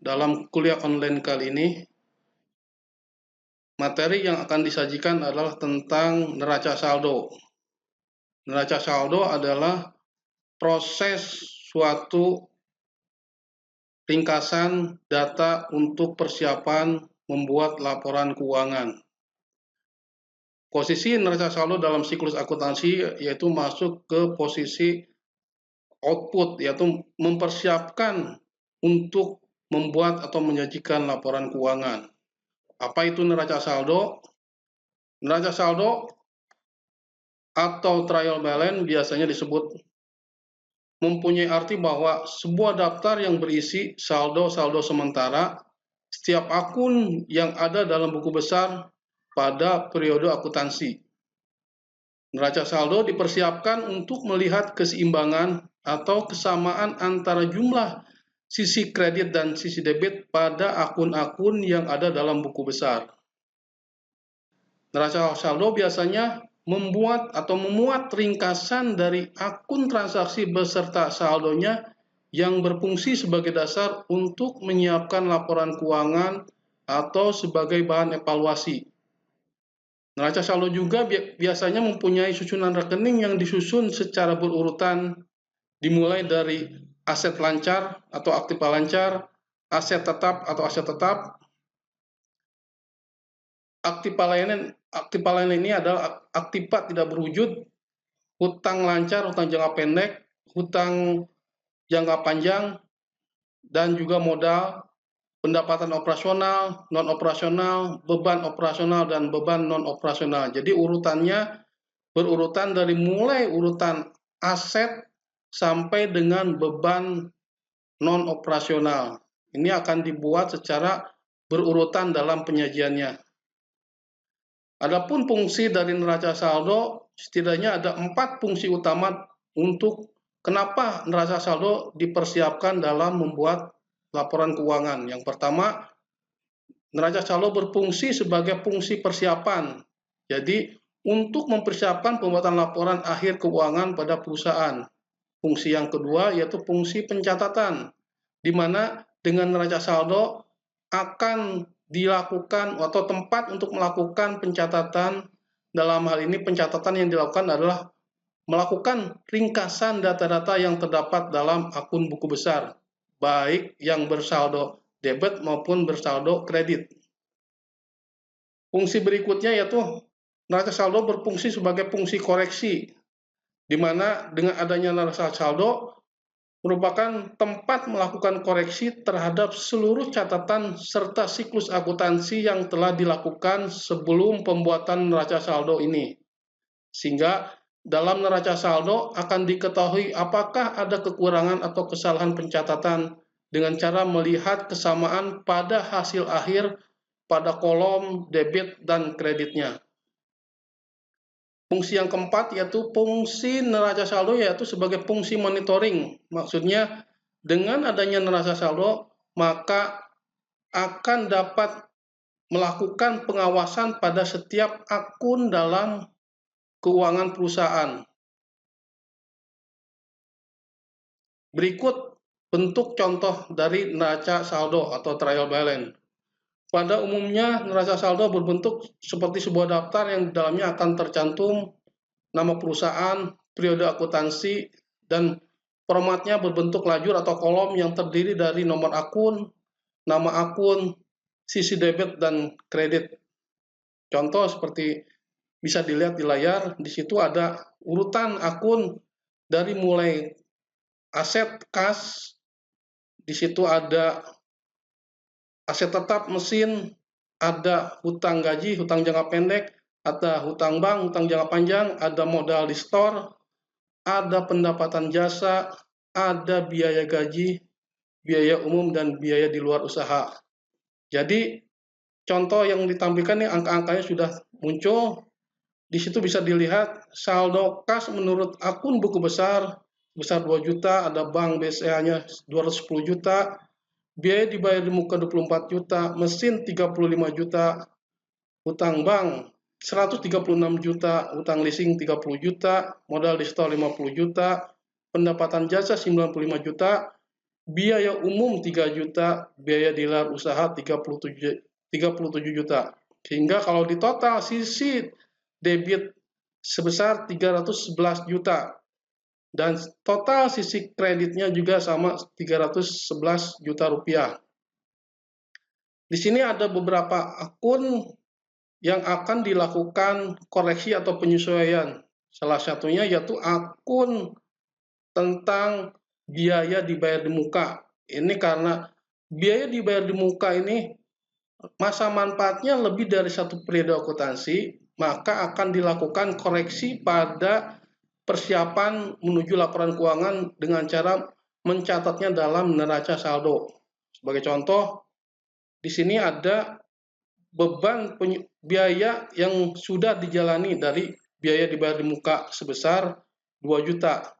dalam kuliah online kali ini. Materi yang akan disajikan adalah tentang neraca saldo. Neraca saldo adalah proses suatu ringkasan data untuk persiapan membuat laporan keuangan. Posisi neraca saldo dalam siklus akuntansi yaitu masuk ke posisi output, yaitu mempersiapkan untuk membuat atau menyajikan laporan keuangan. Apa itu neraca saldo? Neraca saldo atau trial balance biasanya disebut mempunyai arti bahwa sebuah daftar yang berisi saldo-saldo sementara setiap akun yang ada dalam buku besar pada periode akuntansi. Neraca saldo dipersiapkan untuk melihat keseimbangan atau kesamaan antara jumlah sisi kredit dan sisi debit pada akun-akun yang ada dalam buku besar. Neraca saldo biasanya membuat atau memuat ringkasan dari akun transaksi beserta saldonya yang berfungsi sebagai dasar untuk menyiapkan laporan keuangan atau sebagai bahan evaluasi. Neraca saldo juga biasanya mempunyai susunan rekening yang disusun secara berurutan, dimulai dari aset lancar atau aktiva lancar, aset tetap atau aset tetap. Aktiva lain ini adalah aktiva tidak berwujud, hutang lancar, hutang jangka pendek, hutang jangka panjang, dan juga modal, pendapatan operasional, non operasional, beban operasional, dan beban non operasional. Jadi urutannya berurutan dari mulai urutan aset sampai dengan beban non operasional. Ini akan dibuat secara berurutan dalam penyajiannya. Adapun fungsi dari neraca saldo, setidaknya ada 4 fungsi utama untuk kenapa neraca saldo dipersiapkan dalam membuat laporan keuangan. Yang pertama, neraca saldo berfungsi sebagai fungsi persiapan. Jadi, untuk mempersiapkan pembuatan laporan akhir keuangan pada perusahaan. Fungsi yang kedua yaitu fungsi pencatatan, di mana dengan neraca saldo akan dilakukan atau tempat untuk melakukan pencatatan. Dalam hal ini pencatatan yang dilakukan adalah melakukan ringkasan data-data yang terdapat dalam akun buku besar, baik yang bersaldo debit maupun bersaldo kredit. Fungsi berikutnya yaitu neraca saldo berfungsi sebagai fungsi koreksi, di mana dengan adanya neraca saldo merupakan tempat melakukan koreksi terhadap seluruh catatan serta siklus akuntansi yang telah dilakukan sebelum pembuatan neraca saldo ini. Sehingga dalam neraca saldo akan diketahui apakah ada kekurangan atau kesalahan pencatatan dengan cara melihat kesamaan pada hasil akhir pada kolom debit dan kreditnya. Fungsi yang keempat yaitu fungsi neraca saldo yaitu sebagai fungsi monitoring. Maksudnya dengan adanya neraca saldo maka akan dapat melakukan pengawasan pada setiap akun dalam keuangan perusahaan. Berikut bentuk contoh dari neraca saldo atau trial balance. Pada umumnya, neraca saldo berbentuk seperti sebuah daftar yang di dalamnya akan tercantum nama perusahaan, periode akuntansi, dan formatnya berbentuk lajur atau kolom yang terdiri dari nomor akun, nama akun, sisi debit, dan kredit. Contoh seperti bisa dilihat di layar, di situ ada urutan akun dari mulai aset kas, di situ ada aset tetap mesin, ada hutang gaji, hutang jangka pendek, ada hutang bank, hutang jangka panjang, ada modal di store, ada pendapatan jasa, ada biaya gaji, biaya umum, dan biaya di luar usaha. Jadi, contoh yang ditampilkan ini angka-angkanya sudah muncul. Di situ bisa dilihat saldo kas menurut akun buku besar 2 juta, ada bank BCA-nya 210 juta, biaya dibayar di muka 24 juta, mesin 35 juta, hutang bank 136 juta, hutang leasing 30 juta, modal di store 50 juta, pendapatan jasa 95 juta, biaya umum 3 juta, biaya dilar usaha 37 juta. Sehingga kalau di total sisi debit sebesar 311 juta dan total sisi kreditnya juga sama 311 juta rupiah. Di sini ada beberapa akun yang akan dilakukan koreksi atau penyesuaian. Salah satunya yaitu akun tentang biaya dibayar di muka. Ini karena biaya dibayar di muka ini masa manfaatnya lebih dari satu periode akuntansi, maka akan dilakukan koreksi pada persiapan menuju laporan keuangan dengan cara mencatatnya dalam neraca saldo. Sebagai contoh, di sini ada beban biaya yang sudah dijalani dari biaya dibayar di muka sebesar 2 juta.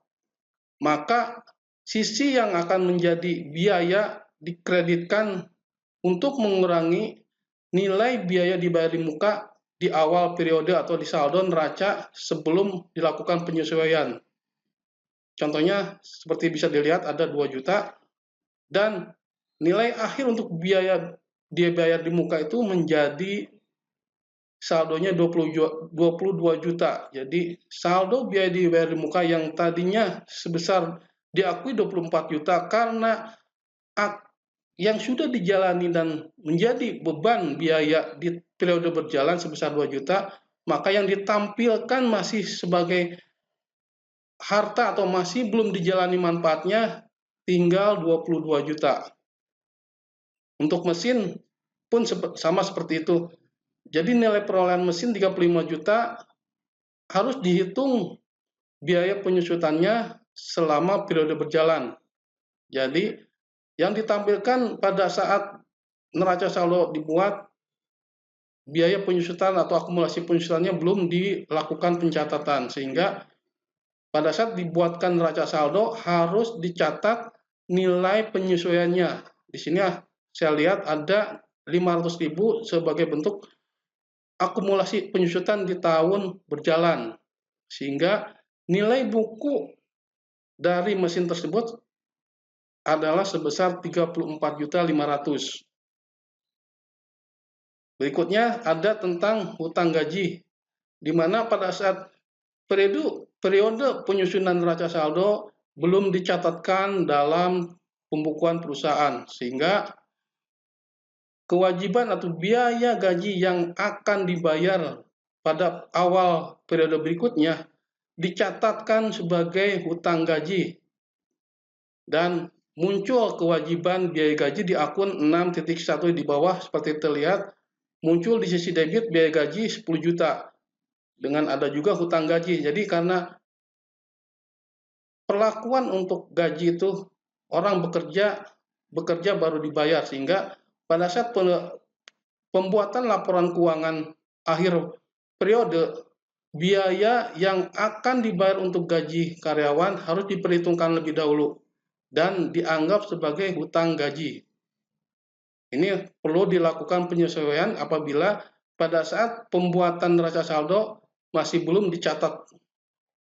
Maka sisi yang akan menjadi biaya dikreditkan untuk mengurangi nilai biaya dibayar di muka di awal periode atau di saldo neraca sebelum dilakukan penyesuaian. Contohnya seperti bisa dilihat ada 2 juta dan nilai akhir untuk biaya dia bayar di muka itu menjadi saldonya 22 juta. Jadi saldo biaya dibayar di muka yang tadinya sebesar diakui 24 juta karena yang sudah dijalani dan menjadi beban biaya di periode berjalan sebesar 2 juta, maka yang ditampilkan masih sebagai harta atau masih belum dijalani manfaatnya tinggal 22 juta. Untuk mesin pun sama seperti itu. Jadi nilai perolehan mesin 35 juta harus dihitung biaya penyusutannya selama periode berjalan. Jadi yang ditampilkan pada saat neraca saldo dibuat, biaya penyusutan atau akumulasi penyusutannya belum dilakukan pencatatan, sehingga pada saat dibuatkan neraca saldo harus dicatat nilai penyesuaiannya. Di sini saya lihat ada 500.000 sebagai bentuk akumulasi penyusutan di tahun berjalan, sehingga nilai buku dari mesin tersebut adalah sebesar 34.500.000. Berikutnya ada tentang hutang gaji, di mana pada saat periode penyusunan neraca saldo belum dicatatkan dalam pembukuan perusahaan, sehingga kewajiban atau biaya gaji yang akan dibayar pada awal periode berikutnya dicatatkan sebagai hutang gaji dan muncul kewajiban biaya gaji di akun 6.1 di bawah seperti terlihat, muncul di sisi debit biaya gaji 10 juta dengan ada juga hutang gaji. Jadi karena perlakuan untuk gaji itu orang bekerja baru dibayar, sehingga pada saat pembuatan laporan keuangan akhir periode, biaya yang akan dibayar untuk gaji karyawan harus diperhitungkan lebih dahulu dan dianggap sebagai hutang gaji. Ini perlu dilakukan penyesuaian apabila pada saat pembuatan neraca saldo masih belum dicatat